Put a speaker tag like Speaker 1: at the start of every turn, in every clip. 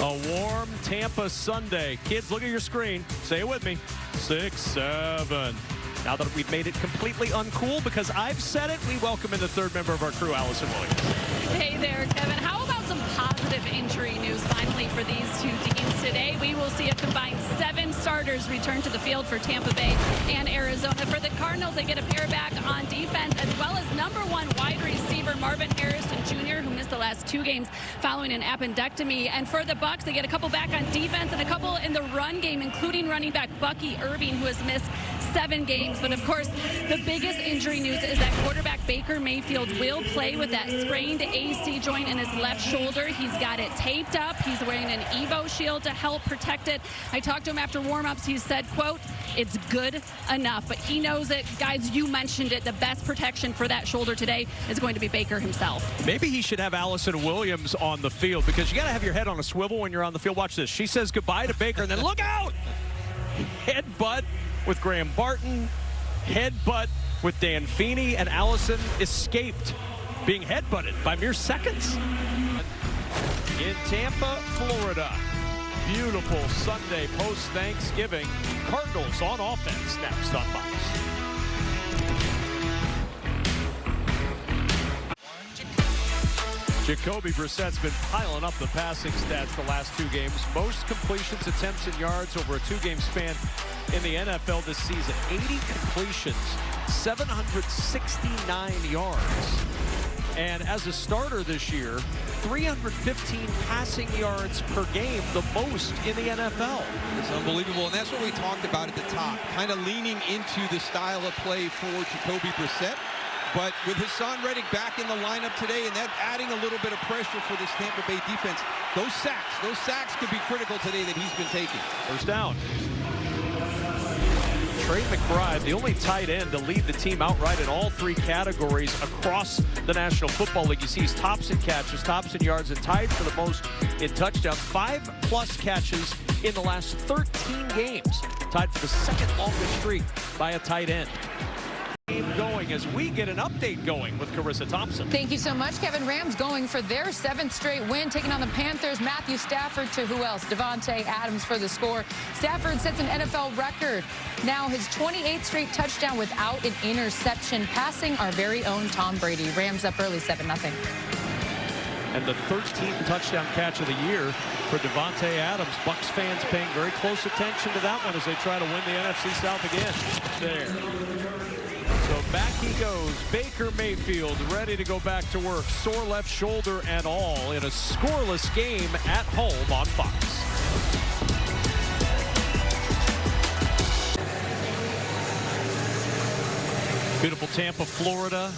Speaker 1: A warm Tampa Sunday. Kids, look at your screen. Say it with me. 6-7. Now that we've made it completely uncool because I've said it, we welcome in the third member of our crew, Allison Williams.
Speaker 2: Hey there, Kevin. How about some positive injury news finally for these two teams today? We will see a combined 7 starters return to the field for Tampa Bay and Arizona. For the Cardinals, they get a pair back on defense, as well as #1 wide receiver Marvin Harrison Jr., who missed the last 2 games following an appendectomy. And for the Bucs, they get a couple back on defense and a couple in the run game, including running back Bucky Irving, who has missed 7 games. But of course, the biggest injury news is that quarterback Baker Mayfield will play with that sprained AC joint in his left shoulder. He's got it taped up. He's wearing an Evo shield to help protect it. I talked to him after warm-ups. He said, quote, "It's good enough." But he knows it. Guys, you mentioned it. The best protection for that shoulder today is going to be Baker himself.
Speaker 1: Maybe he should have Allison Williams on the field because you got to have your head on a swivel when you're on the field. Watch this. She says goodbye to Baker and then look out! Headbutt with Graham Barton, headbutt with Dan Feeney, and Allison escaped being headbutted by mere seconds. In Tampa, Florida. Beautiful Sunday post-Thanksgiving. Cardinals on offense next on Fox. Jacoby Brissett's been piling up the passing stats the last 2 games. Most completions, attempts, and yards over a 2-game span in the NFL this season. 80 completions, 769 yards. And as a starter this year, 315 passing yards per game, the most in the NFL.
Speaker 3: It's unbelievable, and that's what we talked about at the top, kind of leaning into the style of play for Jacoby Brissett. But with Hassan Reddick back in the lineup today, and that adding a little bit of pressure for this Tampa Bay defense, those sacks could be critical today that he's been taking.
Speaker 1: First down. Trey McBride, the only tight end to lead the team outright in all 3 categories across the National Football League. You see he's tops in catches, tops in yards, and tied for the most in touchdowns. 5+ catches in the last 13 games. Tied for the 2nd longest streak by a tight end. Going as we get an update going with Carissa Thompson.
Speaker 4: Thank you so much, Kevin. Rams going for their 7th straight win, taking on the Panthers. Matthew Stafford to who else? Davante Adams for the score. Stafford sets an NFL record. Now his 28th straight touchdown without an interception, passing our very own Tom Brady. Rams up early 7-0.
Speaker 1: And the 13th touchdown catch of the year for Davante Adams. Bucs fans paying very close attention to that one as they try to win the NFC South again. There. So back he goes. Baker Mayfield ready to go back to work. Sore left shoulder and all in a scoreless game at home on Fox. Beautiful Tampa, Florida.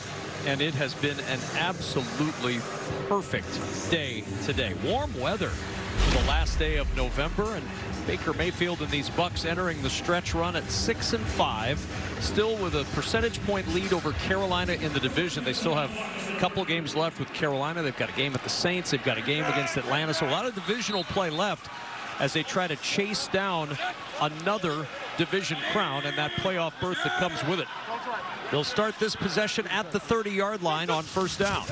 Speaker 1: And it has been an absolutely perfect day today. Warm weather for the last day of November, and Baker Mayfield and these Bucs entering the stretch run at 6-5, still with a percentage point lead over Carolina in the division. They still have a couple games left with Carolina. They've got a game at the Saints. They've got a game against Atlanta. So a lot of divisional play left as they try to chase down another division crown and that playoff berth that comes with it. They'll start this possession at the 30-yard line on first down.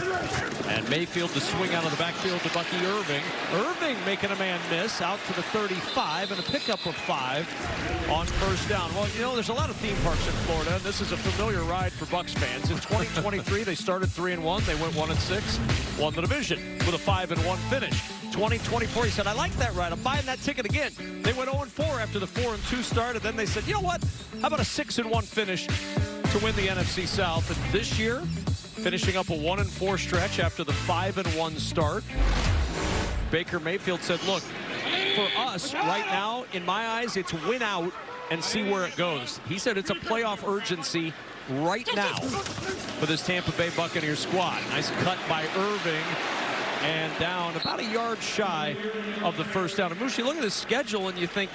Speaker 1: And Mayfield to swing out of the backfield to Bucky Irving. Irving making a man miss out to the 35 and a pickup of 5 on first down. Well, you know, there's a lot of theme parks in Florida, and this is a familiar ride for Bucs fans. In 2023, they started 3-1. They went 1-6, won the division with a 5-1 finish. 2024, he said, I like that ride. I'm buying that ticket again. They went 0-4 after the 4-2 start, and then they said, you know what? How about a 6-1 finish to win the NFC South? And this year, finishing up a 1-4 stretch after the 5-1 start. Baker Mayfield said, look, for us right now, in my eyes, it's win out and see where it goes. He said it's a playoff urgency right now for this Tampa Bay Buccaneers squad. Nice cut by Irving. And down about a yard shy of the first down. And Mushi, look at the schedule and you think,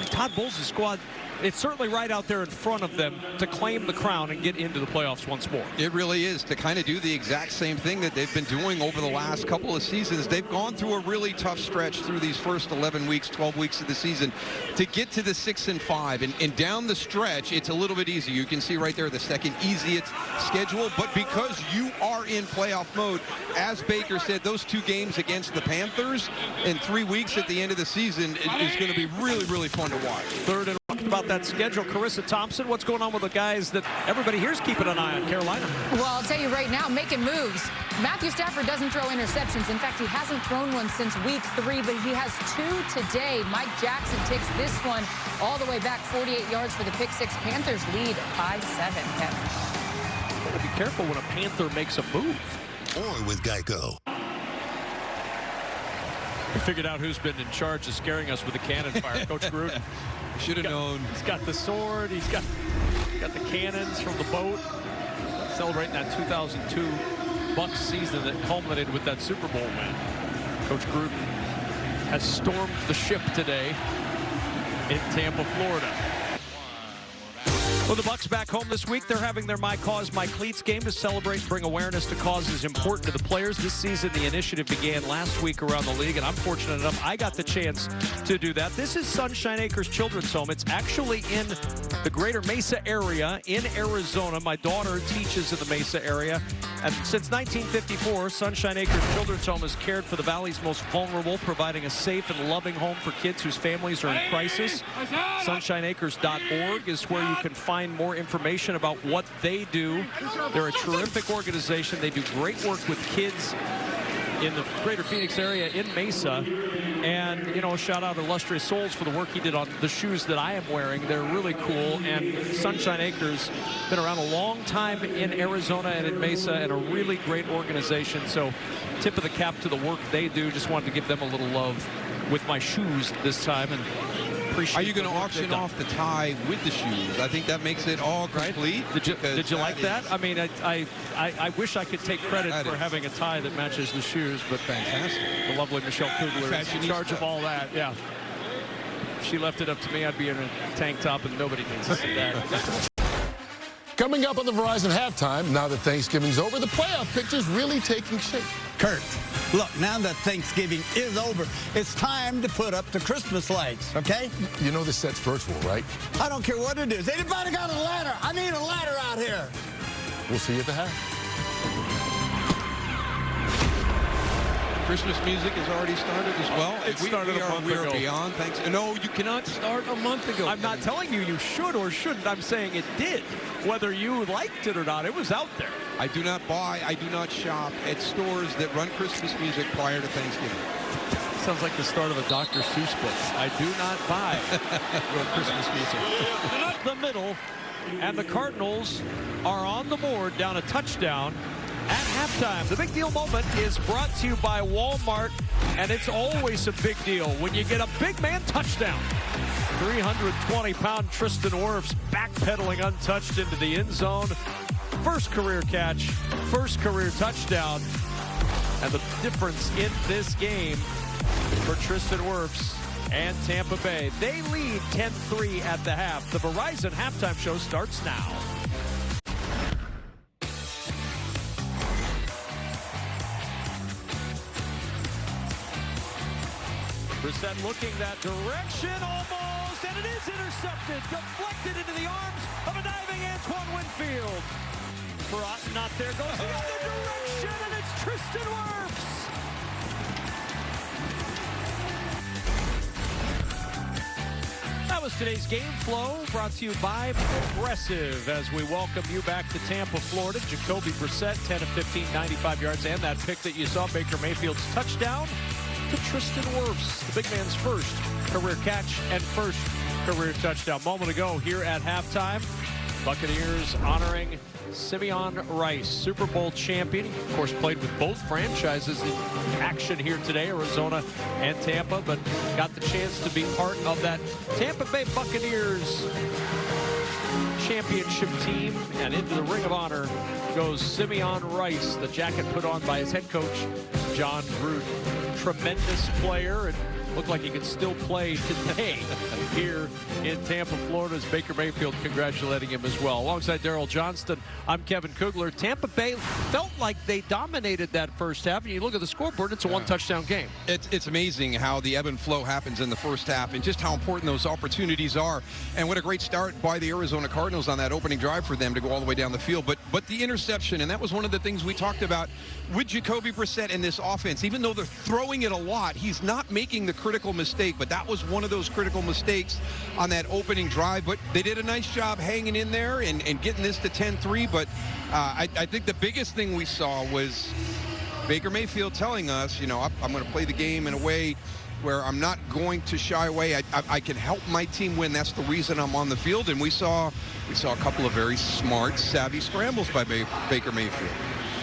Speaker 1: Todd Bowles' squad, it's certainly right out there in front of them to claim the crown and get into the playoffs once more.
Speaker 3: It really is, to kind of do the exact same thing that they've been doing over the last couple of seasons. They've gone through a really tough stretch through these first 11 weeks, 12 weeks of the season to get to the 6-5. And down the stretch, it's a little bit easier. You can see right there the second easiest schedule. But because you are in playoff mode, as Baker said, those 2 games against the Panthers in 3 weeks at the end of the season is going to be really, really fun to watch.
Speaker 1: Third and about that schedule. Carissa Thompson, what's going on with the guys that everybody here's keeping an eye on? Carolina.
Speaker 4: Well, I'll tell you right now, making moves. Matthew Stafford doesn't throw interceptions. In fact, he hasn't thrown one since week 3, but he has 2 today. Mike Jackson takes this one all the way back 48 yards for the pick 6. Panthers lead by 7. Kevin.
Speaker 1: Gotta be careful when a Panther makes a move.
Speaker 5: Or with Geico.
Speaker 1: We figured out who's been in charge of scaring us with the cannon fire. Coach Gruden.
Speaker 3: Should have known.
Speaker 1: He's got the sword. He's got the cannons from the boat. Celebrating that 2002 Bucs season that culminated with that Super Bowl win. Coach Gruden has stormed the ship today in Tampa, Florida. Well, the Bucs back home this week. They're having their My Cause, My Cleats game to celebrate and bring awareness to causes important to the players. This season, the initiative began last week around the league, and I'm fortunate enough I got the chance to do that. This is Sunshine Acres Children's Home. It's actually in the greater Mesa area in Arizona. My daughter teaches in the Mesa area. And since 1954, Sunshine Acres Children's Home has cared for the Valley's most vulnerable, providing a safe and loving home for kids whose families are in crisis. SunshineAcres.org is where you can find more information about what they do. They're a terrific organization. They do great work with kids in the greater Phoenix area in Mesa. And, you know, shout out to Illustrious Souls for the work he did on the shoes that I am wearing. They're really cool. And Sunshine Acres, been around a long time in Arizona and in Mesa, and a really great organization. So tip of the cap to the work they do. Just wanted to give them a little love with my shoes this time. And
Speaker 3: are you going to auction off the tie with the shoes? I think that makes it all complete.
Speaker 1: Right? Did you like that? I mean, I wish I could take credit for having a tie that matches the shoes, but
Speaker 3: fantastic.
Speaker 1: The lovely Michelle Kugler is in charge of all that. Yeah. If she left it up to me, I'd be in a tank top, and nobody needs to see that.
Speaker 6: Coming up on the Verizon Halftime, now that Thanksgiving's over, the playoff picture's really taking shape.
Speaker 7: Kurt, look, now that Thanksgiving is over, it's time to put up the Christmas lights, okay?
Speaker 6: You know this set's virtual, right?
Speaker 7: I don't care what it is. Anybody got a ladder? I need a ladder out here.
Speaker 6: We'll see you at the half.
Speaker 3: Christmas music has already started as well.
Speaker 1: It started a month ago.
Speaker 3: We are beyond thanks. No, you cannot start a month ago.
Speaker 1: I'm not telling you you should or shouldn't. I'm saying it did. Whether you liked it or not, it was out there.
Speaker 3: I do not buy, I do not shop at stores that run Christmas music prior to Thanksgiving.
Speaker 1: Sounds like the start of a Dr. Seuss book. I do not buy your Christmas music. Up the middle, and the Cardinals are on the board, down a touchdown at halftime. The big deal moment is brought to you by Walmart, and it's always a big deal when you get a big man touchdown. 320-pound Tristan Wirfs backpedaling untouched into the end zone. First career catch, first career touchdown. And the difference in this game for Tristan Wirfs and Tampa Bay. They lead 10-3 at the half. The Verizon Halftime Show starts now. Brissett looking that direction almost, and it is intercepted, deflected into the arms of a diving Antoine Winfield. Brought not there, goes the other direction, and it's Tristan Wirfs. That was today's Game Flow, brought to you by Progressive, as we welcome you back to Tampa, Florida. Jacoby Brissett, 10 of 15, 95 yards, and that pick that you saw, Baker Mayfield's touchdown to Tristan Wirfs, the big man's first career catch and first career touchdown. Moment ago here at halftime, Buccaneers honoring Simeon Rice, Super Bowl champion. He, of course, played with both franchises in action here today, Arizona and Tampa, but got the chance to be part of that Tampa Bay Buccaneers championship team. And into the Ring of Honor goes Simeon Rice, the jacket put on by his head coach, John Gruden. Tremendous player, and look like he can still play today here in Tampa, Florida, as Baker Mayfield congratulating him as well. Alongside Daryl Johnston, I'm Kevin Kugler. Tampa Bay felt like they dominated that first half, and you look at the scoreboard, it's a one-touchdown game.
Speaker 3: It's amazing how the ebb and flow happens in the first half and just how important those opportunities are. And what a great start by the Arizona Cardinals on that opening drive for them to go all the way down the field. But the interception, and that was one of the things we talked about with Jacoby Brissett in this offense. Even though they're throwing it a lot, he's not making the critical mistake. But that was one of those critical mistakes on that opening drive. But they did a nice job hanging in there and getting this to 10-3. But I think the biggest thing we saw was Baker Mayfield telling us, you know, I'm going to play the game in a way where I'm not going to shy away. I can help my team win. That's the reason I'm on the field. And we saw a couple of very smart, savvy scrambles by Baker Mayfield.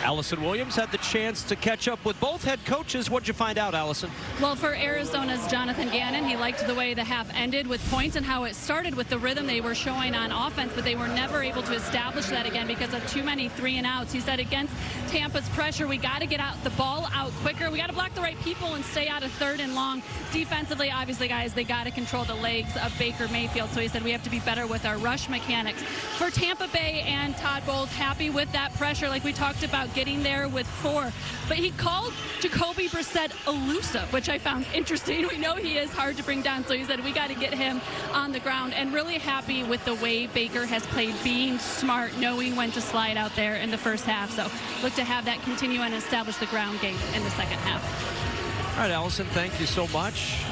Speaker 1: Allison Williams had the chance to catch up with both head coaches. What'd you find out, Allison?
Speaker 2: Well, for Arizona's Jonathan Gannon, he liked the way the half ended with points and how it started with the rhythm they were showing on offense, but they were never able to establish that again because of too many 3-and-outs. He said against Tampa's pressure, we got to get the ball out quicker. We got to block the right people and stay out of 3rd and long. Defensively, obviously, guys, they got to control the legs of Baker Mayfield. So he said we have to be better with our rush mechanics. For Tampa Bay and Todd Bowles, happy with that pressure, like we talked about, getting there with 4. But he called Jacoby Brissett elusive, which I found interesting. We know he is hard to bring down, so he said we got to get him on the ground. And really happy with the way Baker has played, being smart, knowing when to slide out there in the first half. So look to have that continue and establish the ground game in the second half.
Speaker 1: All right, Allison, thank you so much.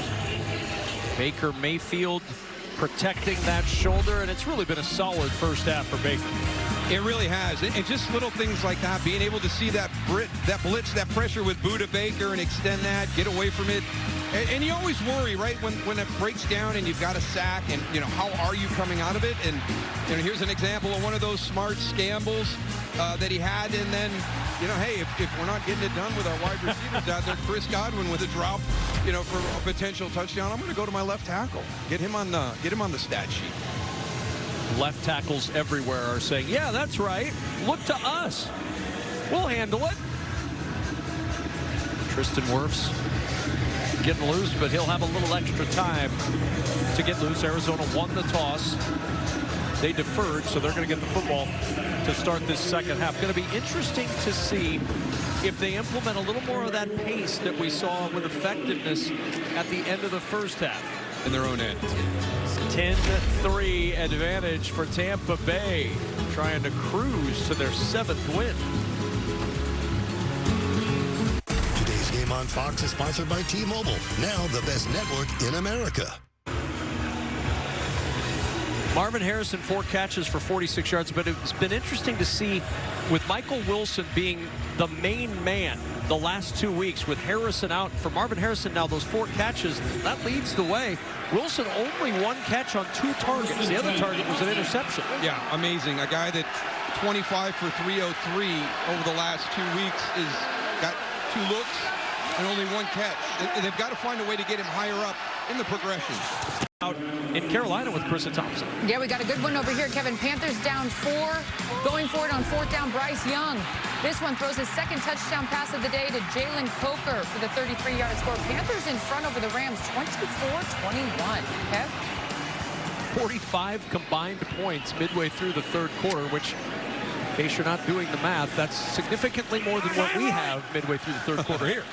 Speaker 1: Baker Mayfield protecting that shoulder, and it's really been a solid first half for Baker.
Speaker 3: It really has. And just little things like that, being able to see that blitz, that pressure with Budda Baker and extend that, get away from it. And you always worry, right, when it breaks down and you've got a sack and, you know, how are you coming out of it? And, you know, here's an example of one of those smart scrambles that he had. And then, you know, hey, if we're not getting it done with our wide receivers out there, Chris Godwin with a drop, you know, for a potential touchdown, I'm going to go to my left tackle, get him on the stat sheet.
Speaker 1: Left tackles everywhere are saying, yeah, that's right. Look to us. We'll handle it. Tristan Wirfs getting loose, but he'll have a little extra time to get loose. Arizona won the toss. They deferred, so they're going to get the football to start this second half. Going to be interesting to see if they implement a little more of that pace that we saw with effectiveness at the end of the first half.
Speaker 3: In their own end.
Speaker 1: 10-3 advantage for Tampa Bay, trying to cruise to their 7th win.
Speaker 5: Today's game on Fox is sponsored by T-Mobile, now the best network in America.
Speaker 1: Marvin Harrison, 4 catches for 46 yards, but it's been interesting to see with Michael Wilson being the main man the last 2 weeks with Harrison out. For Marvin Harrison now, those 4 catches, that leads the way. Wilson only 1 catch on 2 targets. The other target was an interception.
Speaker 3: Yeah, amazing. A guy that 25 for 303 over the last 2 weeks is got 2 looks and only 1 catch. They've got to find a way to get him higher up in the progression.
Speaker 1: Out in Carolina with Carissa Thompson.
Speaker 4: Yeah, we got a good one over here, Kevin. Panthers down 4. Going for it on 4th down, Bryce Young. This one throws his 2nd touchdown pass of the day to Jalen Coker for the 33-yard score. Panthers in front over the Rams, 24-21. Kev?
Speaker 1: 45 combined points midway through the 3rd quarter, which, in case you're not doing the math, that's significantly more than what we have midway through the 3rd quarter here.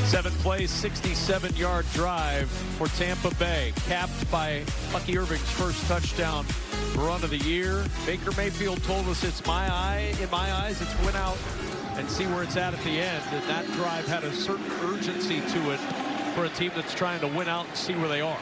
Speaker 1: 7-play, 67-yard drive for Tampa Bay, capped by Bucky Irving's first touchdown run of the year. Baker Mayfield told us in my eyes, it's win out and see where it's at the end. And that drive had a certain urgency to it for a team that's trying to win out and see where they are.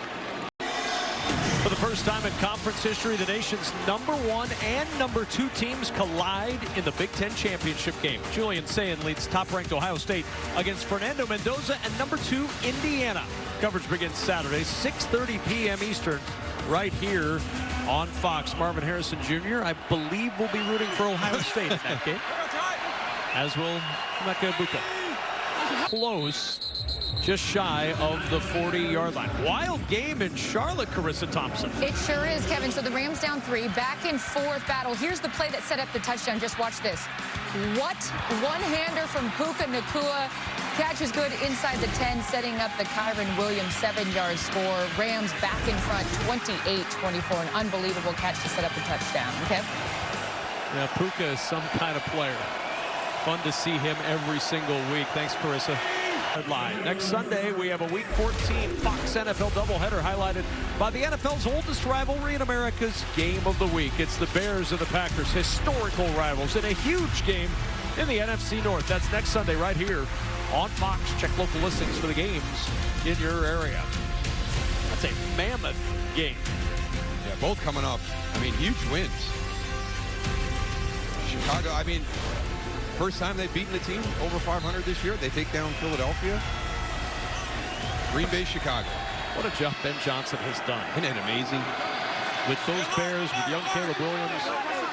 Speaker 1: For the first time in conference history, the nation's #1 and #2 teams collide in the Big Ten championship game. Julian Sayin leads top-ranked Ohio State against Fernando Mendoza and #2 Indiana. Coverage begins Saturday, 6:30 p.m. Eastern, right here on Fox. Marvin Harrison Jr., I believe, will be rooting for Ohio State in that game, as will Emeka Egbuka. Close. Just shy of the 40-yard line. Wild game in Charlotte, Carissa Thompson.
Speaker 4: It sure is, Kevin. So the Rams down 3, back and forth battle. Here's the play that set up the touchdown. Just watch this. What one-hander from Puka Nacua. Catch is good inside the 10, setting up the Kyron Williams 7-yard score. Rams back in front 28-24. An unbelievable catch to set up the touchdown. Okay.
Speaker 1: Yeah, Puka is some kind of player. Fun to see him every single week. Thanks, Carissa. Headline. Next Sunday, we have a Week 14 Fox NFL doubleheader highlighted by the NFL's oldest rivalry in America's Game of the Week. It's the Bears and the Packers, historical rivals in a huge game in the NFC North. That's next Sunday right here on Fox. Check local listings for the games in your area. That's a mammoth game.
Speaker 3: Yeah, both coming up. I mean, huge wins. Chicago, I mean, first time they've beaten a team over 500 this year. They take down Philadelphia. Green Bay, Chicago.
Speaker 1: What a job Ben Johnson has done.
Speaker 3: Isn't that amazing?
Speaker 1: With those Bears, with young Caleb Williams,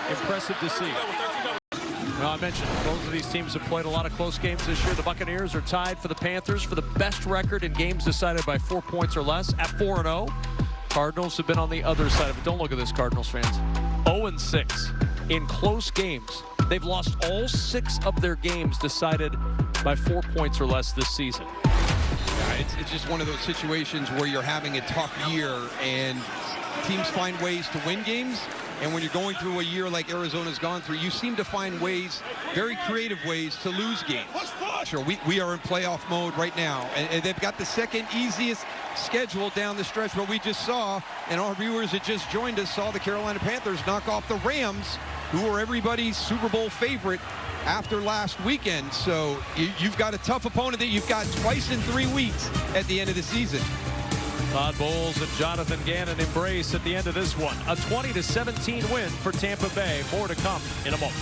Speaker 1: impressive to see. Well, I mentioned both of these teams have played a lot of close games this year. The Buccaneers are tied for the Panthers for the best record in games decided by 4 points or less at 4-0. Cardinals have been on the other side of it. Don't look at this, Cardinals fans. 0-6 in close games. They've lost all 6 of their games decided by 4 points or less this season.
Speaker 3: Yeah, it's just one of those situations where you're having a tough year and teams find ways to win games. And when you're going through a year like Arizona's gone through, you seem to find ways, very creative ways, to lose games. Sure, we are in playoff mode right now, and they've got the second easiest schedule down the stretch. What we just saw, and our viewers that just joined us saw the Carolina Panthers knock off the Rams, who were everybody's Super Bowl favorite after last weekend. So you've got a tough opponent that you've got twice in 3 weeks at the end of the season.
Speaker 1: Todd Bowles and Jonathan Gannon embrace at the end of this one. A 20-17 win for Tampa Bay. More to come in a moment.